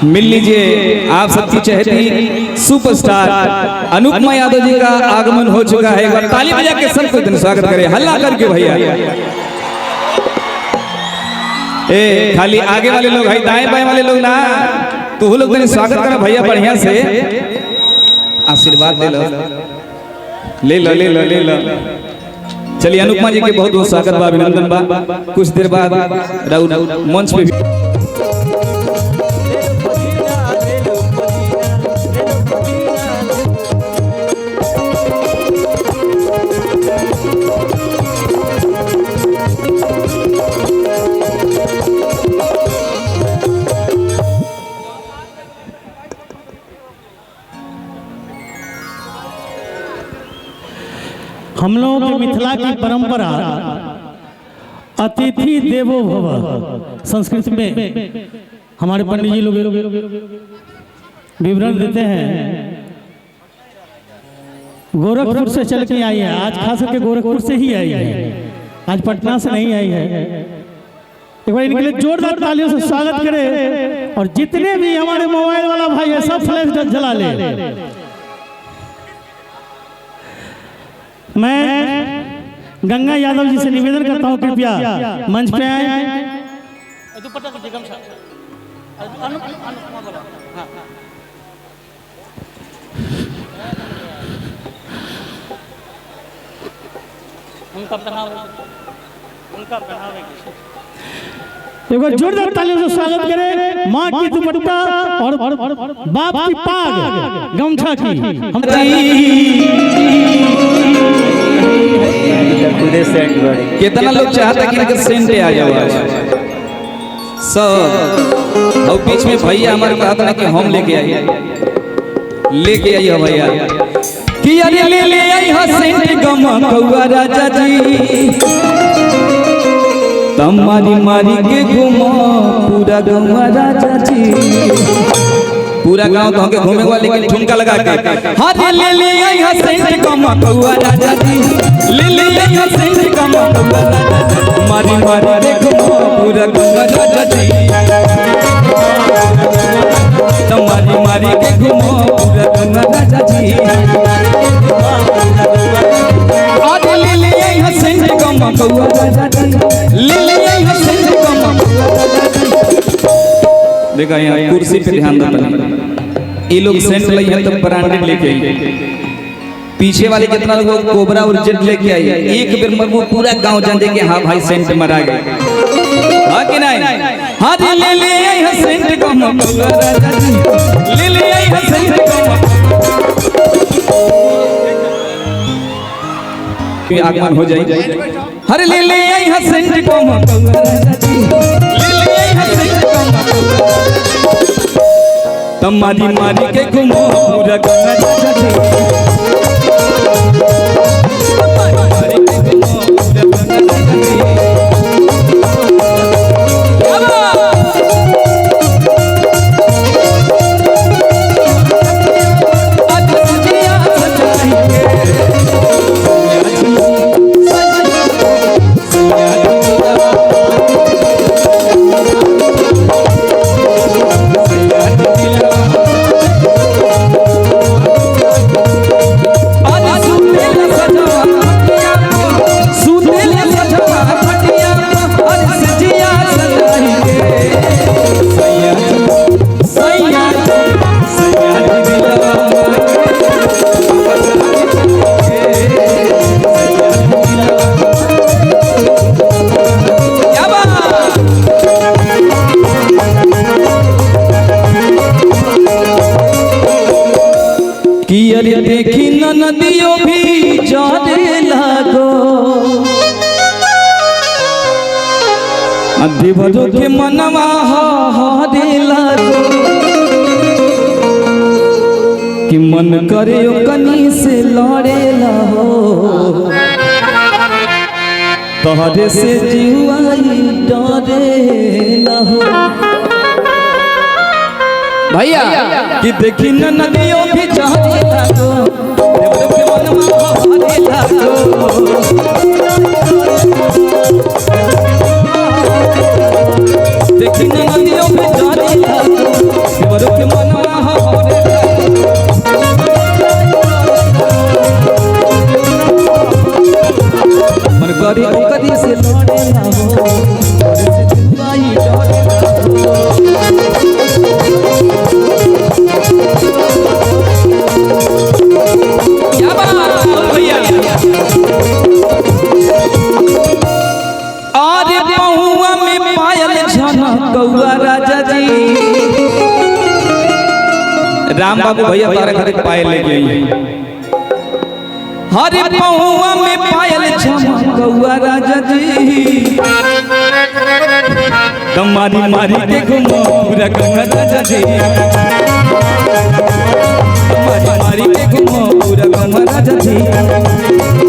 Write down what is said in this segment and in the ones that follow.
मिल लीजिए आप सबकी चहेती सुपरस्टार अनुपमा यादव जी का आगमन हो चुका है। एक बार ताली बजा के सबको इतना स्वागत करें, हल्ला करके भैया। ए खाली आगे वाले लोग है, दाएं बाएं वाले लोग ना, तो वो लोग स्वागत करो भैया बढ़िया से, आशीर्वाद ले लो, ले लो ले लो ले लो। चलिए अनुपमा जी के बहुत बहुत स्वागत बा, अभिनंदन बा। कुछ देर बाद मंच पे भी हम लोगों की मिथिला की परंपरा अतिथि देवो भव, संस्कृत में हमारे पंडित जी लोग विवरण देते हैं। गोरखपुर से चल के आई है, आज खास करके गोरखपुर से ही आई है, आज पटना से नहीं आई है। एक बार इनके लिए जोरदार तालियों से स्वागत करें। और जितने भी हमारे मोबाइल वाला भाई है सब फ्लैश जला ले। मैं गंगा यादव जी से निवेदन करता हूं कृपया मंच पे आए। एक बार जोरदार तालियों से स्वागत करें माँ की दुपट्टा और बाप की पाग गमछा की। हम कितना लोग चाहता कि इनका सेंट आ जाए सब। और बीच में भैया हमारे कहता ना कि हम लेके आइए भैया कि अरे ले आई हो सेंट गमा कौआ राजा जी, तमारी मारी के घूमो पूरा गौवा राजा जी। पूरा गांव तो हमके घूमे वाले लेकिन ठुमका लगा के हां ले आई हो सेंट गमा कौआ राजा जी, ले आई हो सेंट गमा कौआ राजा जी, मारी मारी के घूमो पूरा गौवा राजा जी, तमारी मारी के घूमो पूरा गौवा राजा जी। आज ले आई हो सेंट गमा कौआ राजा जी, देखा यहाँ कुर्सी पे ध्यान देता। ये लोग सेंट ले हैं तो ब्रांडेड लेके आई, पीछे वाले कितना लोग कोबरा और जेट लेके आई। एक बेर में वो पूरा गांव जान दे कि हाँ भाई सेंट मरा गए, हाँ कि नहीं? हाँ ले आई है सेंट गमा कौआ राजा जी, ले आई है सेंट गमा। आगमन हो जाए हर ले आई है सेंट गमा कौआ राजा जी, ले आई है सेंट गमा कौआ, तमारी मारी के घूमो पूरा गौवा राजा जी, तमारी मारी के घूमो पूरा गौवा राजा जी। देखी न नदियों भी जाने लागो, देवरों के मनवा हारे लागो, कि मन करे ओ कनी से लड़े लाहो, तोहरे से जीवाई डरे लाहो। भैया कि देखी न नदियों भी जाने लागो, देवरों के मनवा हारे लागो, देखी न नदियों भी जाने लागो, राम बाबू भैया तारे खातिर पायल लेके आई हरे पहुआ में पायल चमकौआ राजा जी कमारी मारी के घुमो पूरा गंगा राजा जी कमारी मारी के घुमो पूरा गंगा राजा जी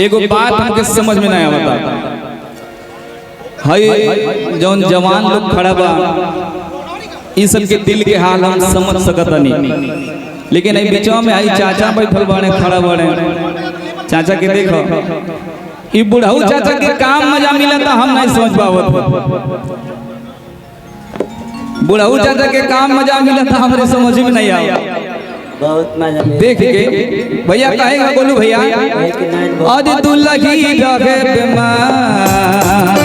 एगो बात हमके समझ में नहीं आवता हई जौन जवान लोग खड़ा बा इ सब के दिल के हाल हम समझ सकत नहीं लेकिन ए बीचवा में आई चाचा बैठल बाड़े खड़ा बाड़े चाचा के देखो इ बुढ़ऊ चाचा के काम मजा मिलता हम नहीं समझ पावत बुढ़ऊ चाचा के काम मजा मिलता हमरे समझ में नहीं आया बहुत मजा देख के भैया कहेगा बोलू भैया आज दुल्लगी रहे बेमार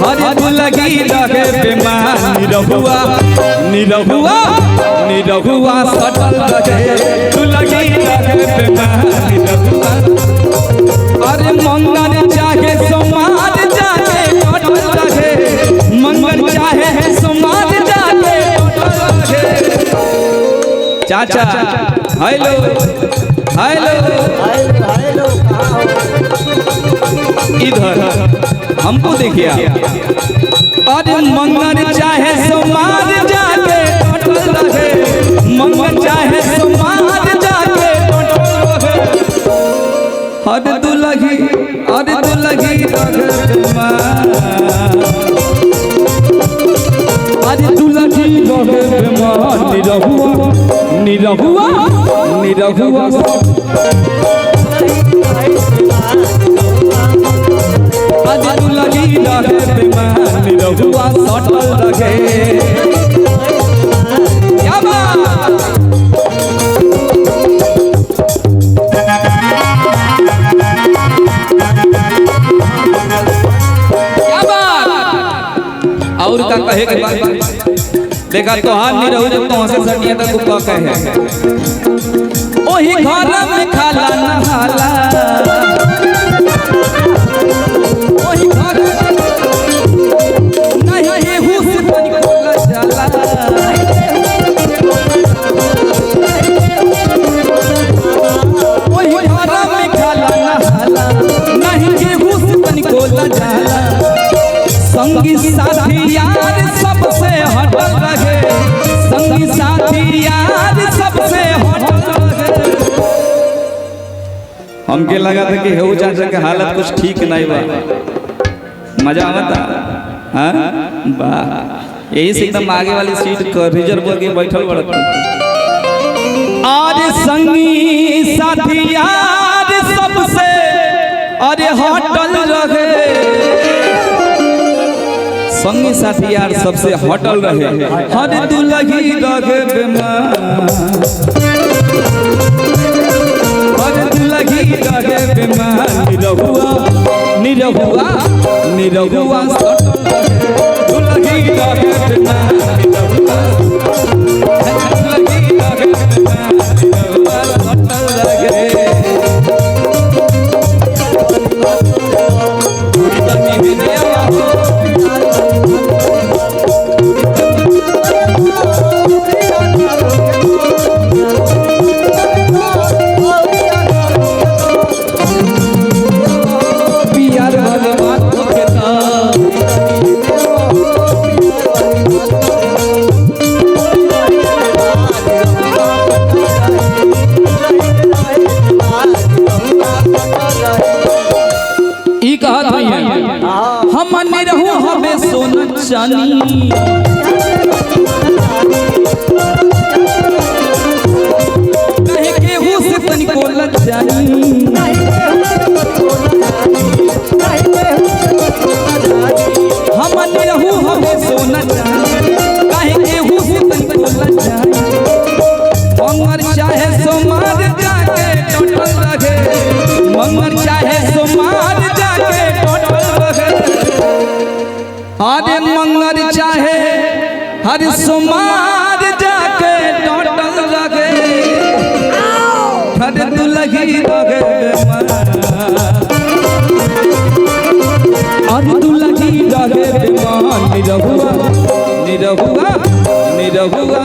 आज दुल्लगी रहे बेमार निरहुआ सटल रहे दुल्लगी रहे बेमार निरहुआ अरे मंगल चाहे समाज जाके कटल रहे मंगल चाहे समाज जाके कटल रहे चाचा हेलो हेलो इधर हमको देखिए अरे मंगल चाहे समाज जाके कटल रहे मंगल चाहे समाज जाके कटल रहे अरे दुल्लगी रहे आज दुल्लगी रहे बेमार निरहुआ आज दुल्लगी रहे बेमार निरहुआ सटल रहे क्या बात और का कहे के बात देखा तोहार नहीं रहू जब तो से सटिया तक तू का कहे ओही घर में खाला नहाला ओही घर नहीं हुस तनिको जाला ओही घर में खाला नहाला नहीं हुस तनिको जाला संगी साथी यार सबसे हटल रहे संगी साथी यार सबसे हटल रहे हमके लगा था कि हेऊ चाचा के हालत कुछ ठीक नहीं बा मजा आवता हां वाह यही से एकदम आगे वाली सीट को रिजर्व करके बैठल बड़त आज संगी साथी यार सबसे अरे हटल रहे संगी साथी यार सबसे हटल रहे हर दुल्लगी रहे बेमार हर दुल्लगी रहे बेमार निरहुआ सटल रहे दुल्लगी रहे बेमार दुल्लगी रहे बेमार सटल रहे हम निरहु हमें सोना चानी कहे केहू से तनिको लज्जानी हम निरहु हमें सोना चानी कहे केहू से तनिको लज्जानी मंगर चाहे सोमार जाके टोटल लगे मंगर चाहे सोमार जाके टोटल लगे अरे मंगर चाहे हर सोमार जाके टोटल लगे हर दुलगी लगे और दुलगी लगे बेमान निरहुआ निरहुआ निरहुआ